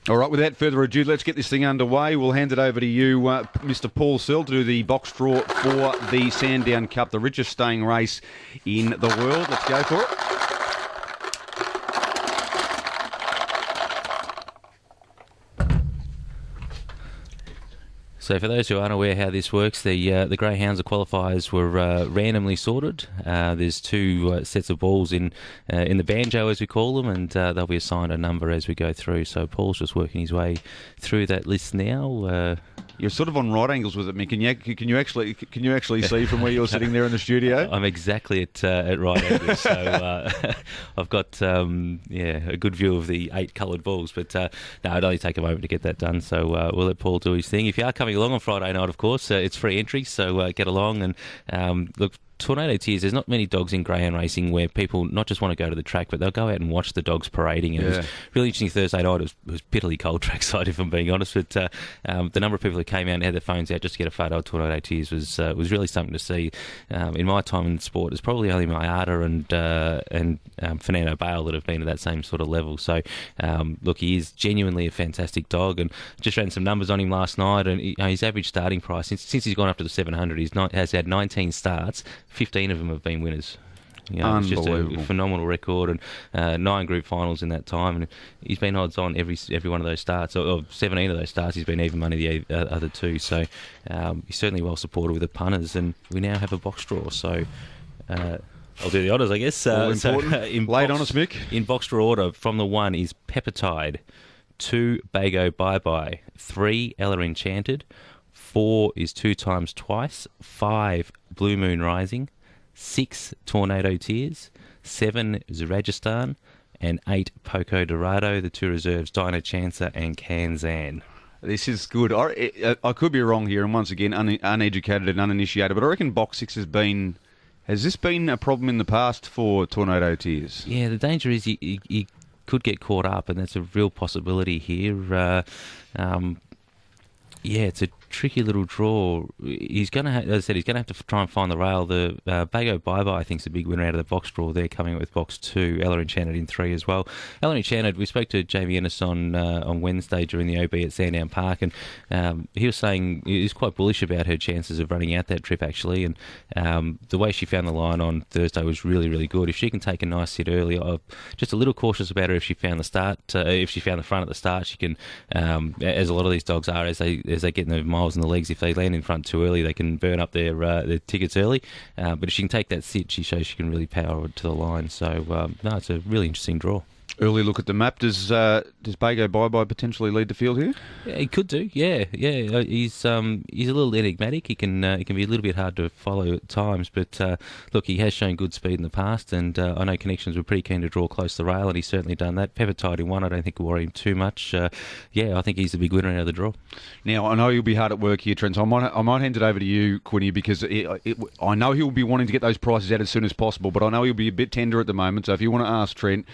All right, without further ado, let's get this thing underway. We'll hand it over to you, Mr. Paul Sell, to do the box draw for the Sandown Cup, the richest staying race in the world. Let's go for it. So for those who aren't aware how this works, the greyhounds, the qualifiers, were randomly sorted. There's two sets of balls in the banjo, as we call them, and they'll be assigned a number as we go through. So Paul's just working his way through that list now. You're sort of on right angles with it, Mick. Can you actually see from where you're sitting there in the studio? I'm exactly at right angles, so I've got a good view of the 8 coloured balls. But no, it'd only take a moment to get that done. So we'll let Paul do his thing. If you are coming along on Friday night, of course, it's free entry. So get along and look. Tornado Tears, there's not many dogs in greyhound racing where people not just want to go to the track, but they'll go out and watch the dogs parading. And It was really interesting Thursday night. It was bitterly cold trackside, if I'm being honest. But the number of people who came out and had their phones out just to get a photo of Tornado Tears was really something to see. In my time in sport, it's probably only Mayada and Fernando Bale that have been at that same sort of level. So, look, he is genuinely a fantastic dog, and just ran some numbers on him last night. And his average starting price, since he's gone up to the 700, has had 19 starts. 15 of them have been winners. It's just a phenomenal record, and 9 group finals in that time, and he's been odds on every one of those starts, or 17 of those starts he's been even money the other 2, so he's certainly well supported with the punters, and we now have a box draw, so I'll do the honours, I guess. Late on us, Mick. In box draw order, from the 1 is Peppertide, 2 Bago Bye Bye, 3 Ella Enchanted, 4 is 2 times Twice, 5 Blue Moon Rising, 6 Tornado Tears, 7 Zerajistan, and 8 Poco Dorado. The 2 reserves, Dino Chancer and Kanzan. This is good. I could be wrong here, and once again, uneducated and uninitiated, but I reckon box 6 has this been a problem in the past for Tornado Tears? Yeah, the danger is you could get caught up, and that's a real possibility here. It's a tricky little draw. He's going to, as I said, he's going to have to try and find the rail. The Bago Bye Bye, I think, is a big winner out of the box draw. They're coming up with box 2. Ella Enchanted in 3 as well. Ella Enchanted, we spoke to Jamie Ennis on Wednesday during the OB at Sandown Park, and he was saying he was quite bullish about her chances of running out that trip, actually. And the way she found the line on Thursday was really, really good. If she can take a nice sit early, I'm just a little cautious about her if she found the start. If she found the front at the start, she can, as a lot of these dogs are, as they get in the miles in the legs, if they land in front too early, they can burn up their tickets early. But if she can take that sit, she shows she can really power it to the line. So, no, it's a really interesting draw. Early look at the map. Does Bago Bye Bye potentially lead the field here? Yeah, he could do. Yeah. He's a little enigmatic. He can be a little bit hard to follow at times. But look, he has shown good speed in the past, and I know Connections were pretty keen to draw close to the rail, and he's certainly done that. Peppertide in 1, I don't think will worry him too much. I think he's the big winner out of the draw. Now, I know you'll be hard at work here, Trent. So I might hand it over to you, Quinny, because I know he'll be wanting to get those prices out as soon as possible, but I know he'll be a bit tender at the moment. So if you want to ask Trent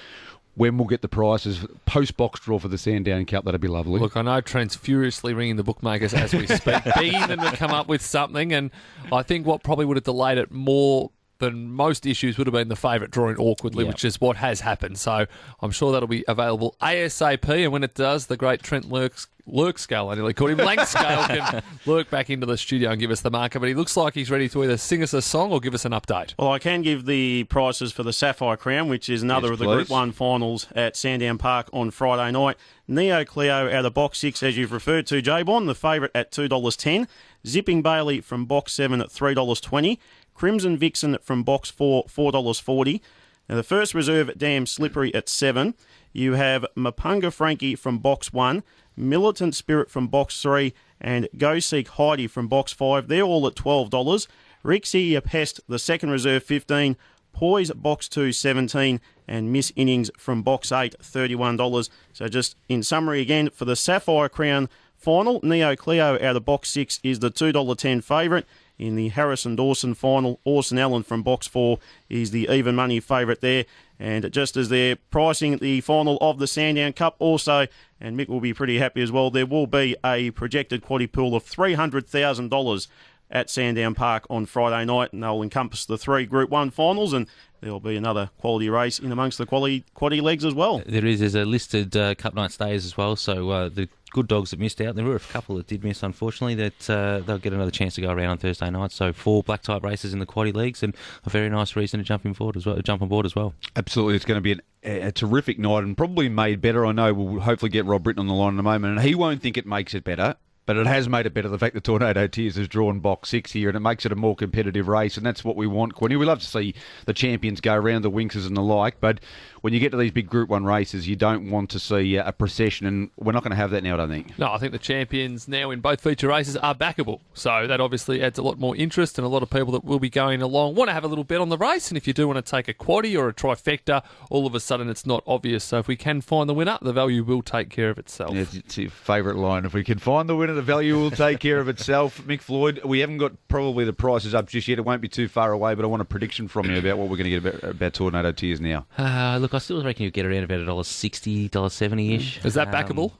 when we'll get the prices post-box draw for the Sandown Cup, that'd be lovely. Look, I know Trent's furiously ringing the bookmakers as we speak, begging them to come up with something, and I think what probably would have delayed it more than most issues would have been the favourite drawing awkwardly, which is what has happened. So I'm sure that'll be available ASAP, and when it does, the great Trent Lurkscale, I nearly called him, Lankscale, can lurk back into the studio and give us the marker, but he looks like he's ready to either sing us a song or give us an update. Well, I can give the prices for the Sapphire Crown, which is another of the Group 1 finals at Sandown Park on Friday night. Neo Cleo out of box 6, as you've referred to, J-Bon, the favourite at $2.10. Zipping Bailey from box 7 at $3.20. Crimson Vixen from box 4, $4.40. Now, the first reserve, Damn Slippery, at 7. You have Mapunga Frankie from box 1, Militant Spirit from box 3, and Go Seek Heidi from box 5. They're all at $12. Rixia Pest, the second reserve, 15. Poise, box 2, 17. And Miss Innings from box 8, $31. So just in summary again, for the Sapphire Crown final, Neo Cleo out of box 6 is the $2.10 favourite. In the Harrison Dawson final, Orson Allen from box 4 is the even money favourite there. And just as they're pricing the final of the Sandown Cup also, and Mick will be pretty happy as well, there will be a projected quaddy pool of $300,000 at Sandown Park on Friday night, and they'll encompass the 3 Group 1 finals, and there'll be another quality race in amongst the quaddy legs as well. There's a listed Cup night stays as well, so the good dogs that missed out, there were a couple that did miss, unfortunately, that they'll get another chance to go around on Thursday night. So 4 black type races in the quaddy leagues, and a very nice reason to jump on board as well. Absolutely, it's going to be a terrific night, and probably made better. I know we'll hopefully get Rob Britton on the line in a moment, and he won't think it makes it better. But it has made it better, the fact that Tornado Tears has drawn box 6 here, and it makes it a more competitive race, and that's what we want, Quinny. We love to see the champions go around, the Winxes and the like, but when you get to these big Group 1 races, you don't want to see a procession, and we're not going to have that now, I don't think. No, I think the champions now in both feature races are backable, so that obviously adds a lot more interest, and a lot of people that will be going along want to have a little bet on the race, and if you do want to take a quaddie or a trifecta, all of a sudden it's not obvious. So if we can find the winner, the value will take care of itself. Yeah, it's your favourite line. If we can find the winner, the value will take care of itself. Mick Floyd, we haven't got probably the prices up just yet. It won't be too far away, but I want a prediction from you about what we're going to get about Tornado Tears now. Look, I still reckon you'll get around about $1.60, $1.70-ish. Is that backable?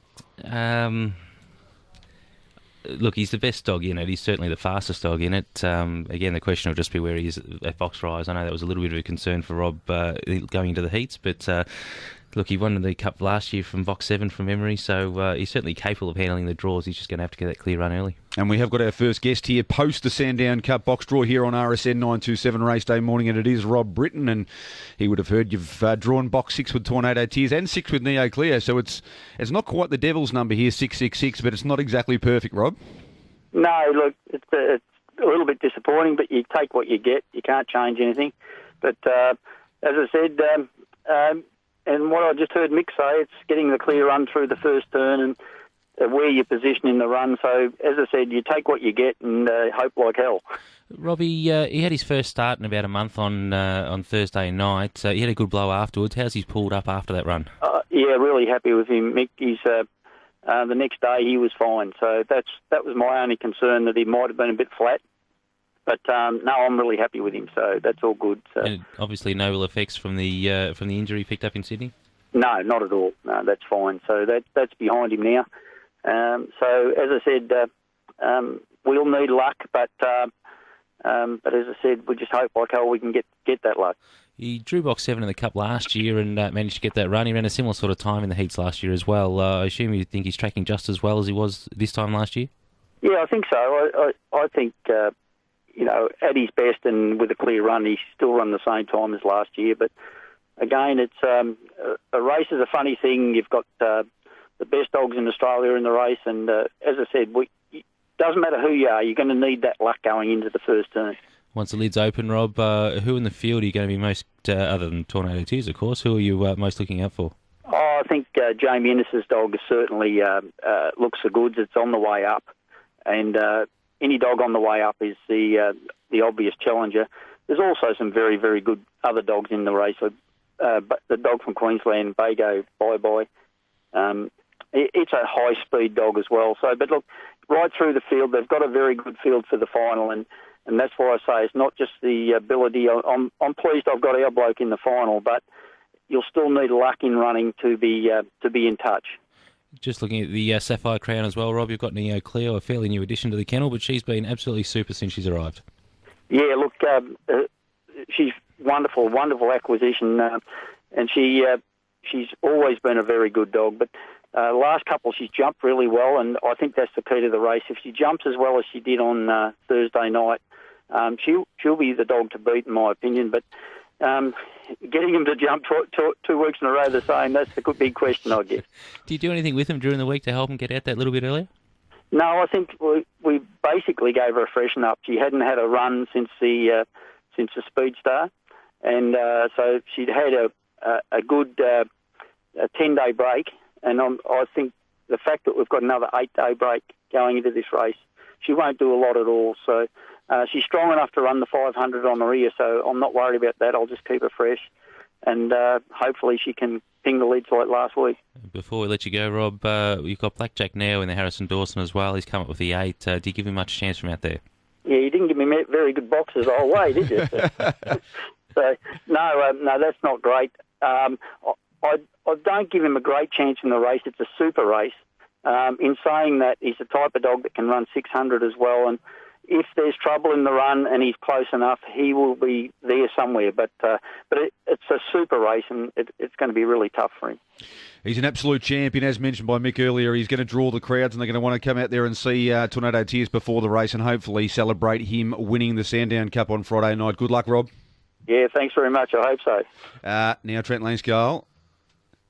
Look, he's the best dog in it. He's certainly the fastest dog in it. Again, the question will just be where he is at box rise. I know that was a little bit of a concern for Rob going into the heats, but look, he won the Cup last year from box 7 from memory, so he's certainly capable of handling the draws. He's just going to have to get that clear run early. And we have got our first guest here post the Sandown Cup box draw here on RSN 927 race day morning, and it is Rob Britton, and he would have heard you've drawn box 6 with Tornado Tears and 6 with Neo Cleo, so it's not quite the devil's number here, 666, but it's not exactly perfect, Rob. No, look, it's a little bit disappointing, but you take what you get. You can't change anything. But as I said, and what I just heard Mick say, it's getting the clear run through the first turn and where you position in the run. So, as I said, you take what you get and hope like hell. Robbie, he had his first start in about a month on Thursday night. He had a good blow afterwards. How's he pulled up after that run? Yeah, really happy with him, Mick. He's the next day he was fine. So that was my only concern, that he might have been a bit flat. But no, I'm really happy with him, so that's all good. So. And obviously, no ill effects from the injury picked up in Sydney. No, not at all. No, that's fine. So that's behind him now. So as I said, we'll need luck, but as I said, we just hope like hell we can get that luck. He drew box 7 in the Cup last year and managed to get that run. He ran a similar sort of time in the heats last year as well. I assume you think he's tracking just as well as he was this time last year? Yeah, I think so. I think. At his best and with a clear run, he still run the same time as last year. But again, it's a race is a funny thing. You've got the best dogs in Australia in the race, and as I said, it doesn't matter who you are, you're going to need that luck going into the first turn. Once the lid's open, Rob, who in the field are you going to be most, other than Tornado Tears, of course, who are you most looking out for? I think Jamie Ennis's dog certainly looks the goods. It's on the way up, and any dog on the way up is the obvious challenger. There's also some very, very good other dogs in the race. But the dog from Queensland, Bago Bye Bye, it's a high-speed dog as well. So, but look, right through the field, they've got a very good field for the final, and that's why I say it's not just the ability. I'm pleased I've got our bloke in the final, but you'll still need luck in running to be in touch. Just looking at the Sapphire Crown as well, Rob, you've got Neo Cleo, a fairly new addition to the kennel, but she's been absolutely super since she's arrived. Yeah, look, she's wonderful acquisition, and she's always been a very good dog. But last couple, she's jumped really well, and I think that's the key to the race. If she jumps as well as she did on Thursday night, she'll be the dog to beat, in my opinion. But getting him to jump 2 weeks in a row the same, that's the big question, I guess. Do you do anything with him during the week to help him get out that little bit earlier? No, I think we basically gave her a freshen up. She hadn't had a run since the Speed Star, and so she'd had a good 10-day break, and I think the fact that we've got another 8-day break going into this race, she won't do a lot at all, so... she's strong enough to run the 500 on her ear, so I'm not worried about that. I'll just keep her fresh, and hopefully she can ping the leads like last week. Before we let you go, Rob, you've got Blackjack now in the Harrison Dawson as well. He's come up with the 8. Do you give him much chance from out there? Yeah, you didn't give me very good boxes the whole way, did you? So no, that's not great. I don't give him a great chance in the race. It's a super race. In saying that, he's the type of dog that can run 600 as well, and if there's trouble in the run and he's close enough, he will be there somewhere. But it's a super race, and it's going to be really tough for him. He's an absolute champion, as mentioned by Mick earlier. He's going to draw the crowds, and they're going to want to come out there and see Tornado Tears before the race, and hopefully celebrate him winning the Sandown Cup on Friday night. Good luck, Rob. Yeah, thanks very much. I hope so. Now, Trent Lanscale,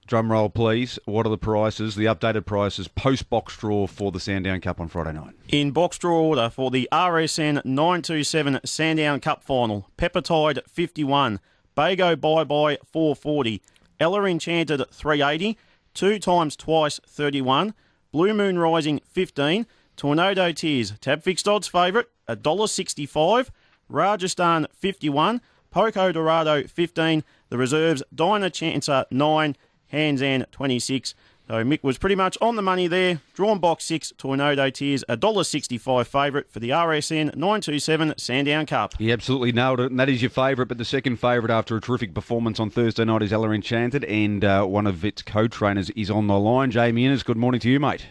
drum roll, please. What are the prices, the updated prices, post-box draw for the Sandown Cup on Friday night? In box draw order for the RSN 927 Sandown Cup final, Peppertide 51, Bago Bye Bye 440, Ella Enchanted 380, 2 times twice 31, Blue Moon Rising 15, Tornado Tears, tab fixed odds favourite, $1.65, Rajasthan 51, Poco Dorado 15, the reserves Dinah Chancer 9, Hansan 26. So Mick was pretty much on the money there. Drawn box 6, Tornado Tears, $1.65 favourite for the RSN 927 Sandown Cup. He absolutely nailed it, and that is your favourite. But the second favourite after a terrific performance on Thursday night is Ella Enchanted, and one of its co-trainers is on the line. Jamie Ennis, good morning to you, mate.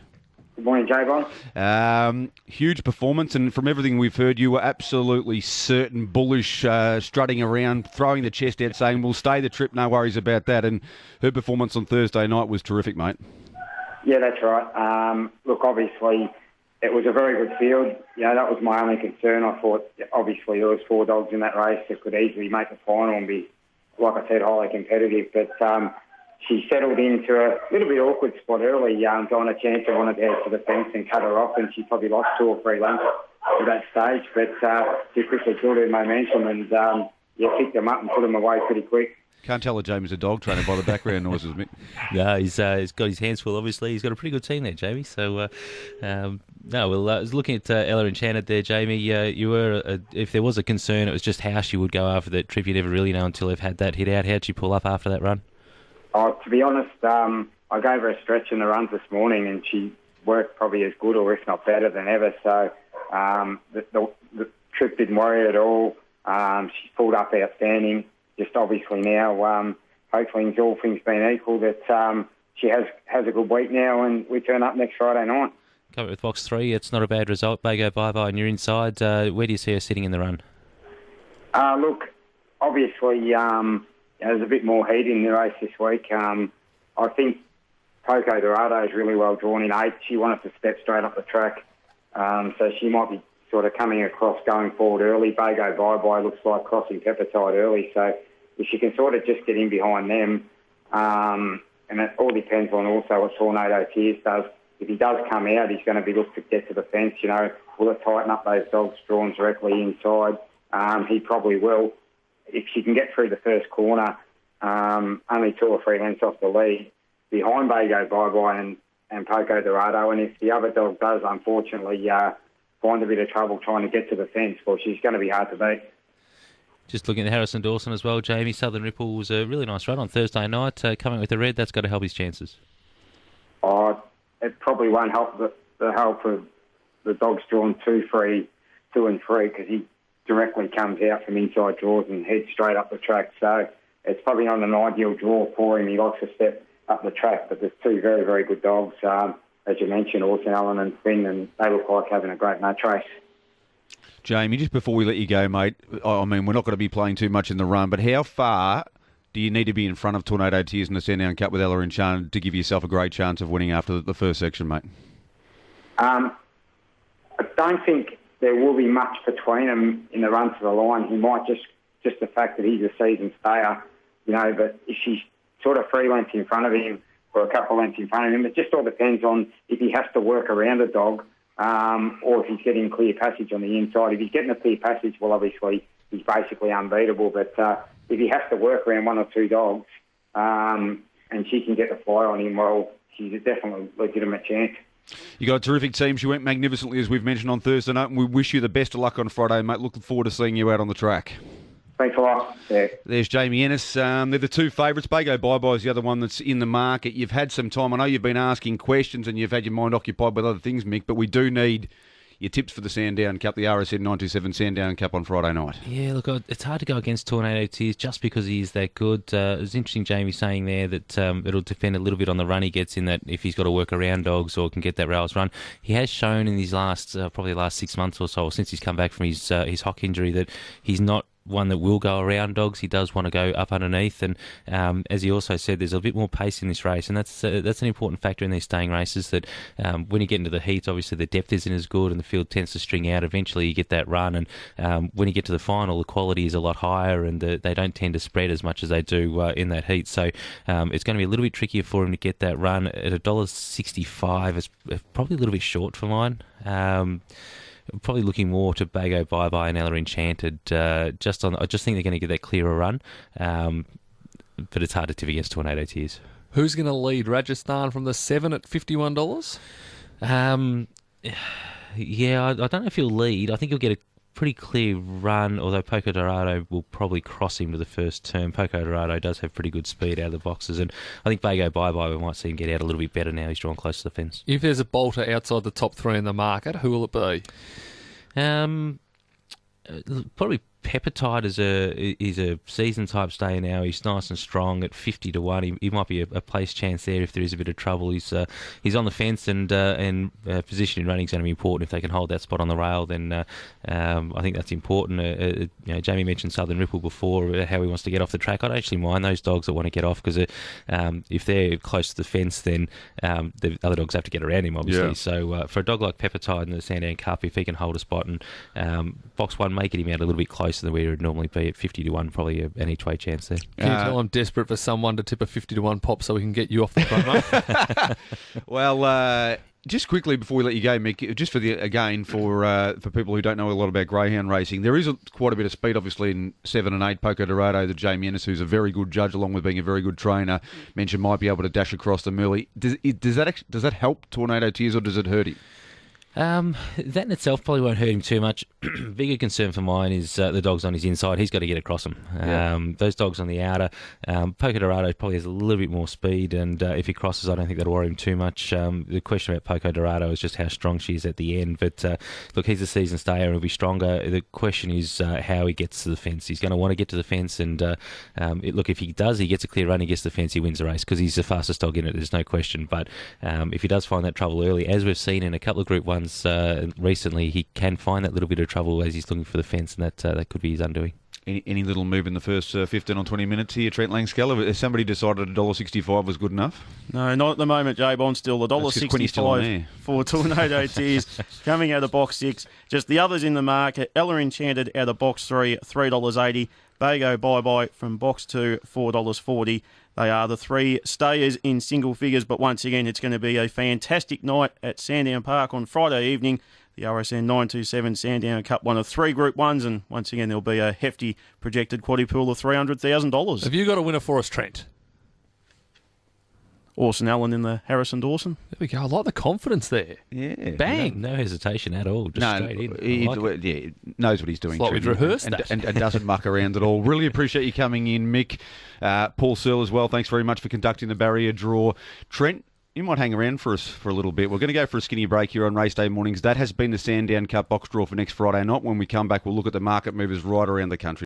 Good morning, Javon. Huge performance, and from everything we've heard, you were absolutely certain, bullish, strutting around, throwing the chest out, saying, we'll stay the trip, no worries about that. And her performance on Thursday night was terrific, mate. Yeah, that's right. Look, obviously, it was a very good field. You know, that was my only concern. I thought, obviously, there was 4 dogs in that race that could easily make the final and be, like I said, highly competitive. But she settled into a little bit awkward spot early. Dinah Chancer wanted to head to the fence and cut her off, and she probably lost 2 or 3 lengths at that stage. But she quickly built her momentum and picked them up and put them away pretty quick. Can't tell that Jamie's a dog trainer by the background noises, Mick. No, he's got his hands full, obviously. He's got a pretty good team there, Jamie. So, I was looking at Ella Enchanted there, Jamie. You were, if there was a concern, it was just how she would go after that trip. You never really know until they've had that hit out. How'd she pull up after that run? Oh, to be honest, I gave her a stretch in the runs this morning, and she worked probably as good or if not better than ever. So the trip didn't worry her at all. She's pulled up outstanding. Just obviously now, hopefully, all things being equal, that she has a good week now, and we turn up next Friday night. Come up with box 3. It's not a bad result. Bago Bye Bye, and you're inside. Where do you see her sitting in the run? Look, obviously, there's a bit more heat in the race this week. I think Poco Dorado is really well drawn in 8. She wanted to step straight up the track, so she might be sort of coming across going forward early. Bago Bye Bye looks like crossing Peppertide early, so if she can sort of just get in behind them, and it all depends on also what Tornado Tears does. If he does come out, he's going to be looked to get to the fence. You know, will it tighten up those dogs drawn directly inside? He probably will. If she can get through the first corner, only 2 or 3 lengths off the lead, behind Bago Bye Bye and Poco Dorado, and if the other dog does, unfortunately, find a bit of trouble trying to get to the fence, well, she's going to be hard to beat. Just looking at Harrison Dawson as well, Jamie. Southern Ripple was a really nice run on Thursday night. Coming with the red, that's got to help his chances. It probably won't help the help of the dogs drawn 2, 3, 2 and 3, because he directly comes out from inside draws and heads straight up the track. So it's probably not an ideal draw for him. He likes to step up the track, but there's 2 very, very good dogs, as you mentioned, Orson Allen and Finn, and they look like having a great match race. Jamie, just before we let you go, mate, I mean, we're not going to be playing too much in the run, but how far do you need to be in front of Tornado Tears in the Sandown Cup with Ella Enchanted to give yourself a great chance of winning after the first section, mate? I don't think there will be much between them in the run to the line. He might just the fact that he's a seasoned stayer, you know, but if she's sort of 3 lengths in front of him or a couple of lengths in front of him, it just all depends on if he has to work around a dog, or if he's getting clear passage on the inside. If he's getting a clear passage, well, obviously he's basically unbeatable. But if he has to work around 1 or 2 dogs, and she can get the fly on him, well, she's a definitely legitimate chance. You got a terrific team. She went magnificently, as we've mentioned, on Thursday night, and we wish you the best of luck on Friday, mate. Looking forward to seeing you out on the track. Thanks a lot. Yeah. There's Jamie Ennis. They're the 2 favourites. Bago Bye Bye is the other one that's in the market. You've had some time. I know you've been asking questions and you've had your mind occupied with other things, Mick, but we do need your tips for the Sandown Cup, the RSN 927 Sandown Cup on Friday night. Yeah, look, it's hard to go against Tornado Tears just because he is that good. It was interesting, Jamie saying there that it'll depend a little bit on the run he gets in that if he's got to work around dogs or can get that rails run. He has shown in these probably the last 6 months or so, since he's come back from his hock injury, that he's not one that will go around dogs. He does want to go up underneath, and as he also said, there's a bit more pace in this race, and that's an important factor in these staying races, that when you get into the heats, obviously the depth isn't as good and the field tends to string out. Eventually you get that run, and when you get to the final, the quality is a lot higher, and they don't tend to spread as much as they do in that heat. So it's going to be a little bit trickier for him to get that run. At $1.65, it's probably a little bit short for mine. Probably looking more to Bago Bye Bye and Ella Enchanted. I just think they're going to get that clearer run, but it's hard to tip against Tornado Tears. Who's going to lead? Rajasthan from the 7 at $51? Yeah, I don't know if he'll lead. I think he'll get a pretty clear run, although Poco Dorado will probably cross him to the first turn. Poco Dorado does have pretty good speed out of the boxes, and I think Bago Bye Bye, we might see him get out a little bit better now. He's drawn close to the fence. If there's a bolter outside the top 3 in the market, who will it be? Probably Peppertide is a season type stay now. He's nice and strong at 50 to 1. He might be a place chance there if there is a bit of trouble. He's on the fence, and position in running is going to be important. If they can hold that spot on the rail, then I think that's important. Jamie mentioned Southern Ripple before, how he wants to get off the track. I don't actually mind those dogs that want to get off, because if they're close to the fence, then the other dogs have to get around him, obviously. Yeah. So for a dog like Peppertide in the Sandown Cup, if he can hold a spot, and box 1 may get him out a little bit closer than where he would normally be at 50 to 1, probably an each way chance there. Can you tell I'm desperate for someone to tip a 50 to 1 pop so we can get you off the front row? Well, just quickly before we let you go, Mick, just for people who don't know a lot about greyhound racing, there is quite a bit of speed, obviously, in 7 and 8. Poco Dorado, the Jamie Ennis, who's a very good judge, along with being a very good trainer, mentioned might be able to dash across them early. Does that help Tornado Tears, or does it hurt him? That in itself probably won't hurt him too much. Bigger concern for mine is the dogs on his inside. He's got to get across them. Those dogs on the outer, Poco Dorado probably has a little bit more speed, and if he crosses, I don't think that'll worry him too much. The question about Poco Dorado is just how strong she is at the end. But look, he's a season stayer and he'll be stronger. The question is how he gets to the fence. He's going to want to get to the fence, and look, if he does, he gets a clear run, he gets to the fence, he wins the race, because he's the fastest dog in it, there's no question. But if he does find that trouble early, as we've seen in a couple of Group 1s recently, he can find that little bit of trouble as he's looking for the fence, and that could be his undoing. Any little move in the first 15 or 20 minutes here, Trent Langskeller? Has somebody decided $1.65 was good enough? No, not at the moment, J-Bond. Still $1.65 for Tornado Tears coming out of box 6. Just the others in the market: Ella Enchanted out of box 3, $3.80. Bago Bye Bye from box 2, $4.40. They are the 3 stayers in single figures, but once again, it's going to be a fantastic night at Sandown Park on Friday evening. The RSN 927 Sandown Cup, one of 3 Group 1s, and once again, there'll be a hefty projected quaddy pool of $300,000. Have you got a winner for us, Trent? Orson Allen in the Harrison Dawson. There we go. I like the confidence there. Yeah. Bang. No hesitation at all. Just straight in. He knows what he's doing. It's like we'd rehearsed that. And doesn't muck around at all. Really appreciate you coming in, Mick. Paul Searle as well. Thanks very much for conducting the barrier draw. Trent, you might hang around for us for a little bit. We're going to go for a skinny break here on race day mornings. That has been the Sandown Cup box draw for next Friday night. When we come back, we'll look at the market movers right around the country.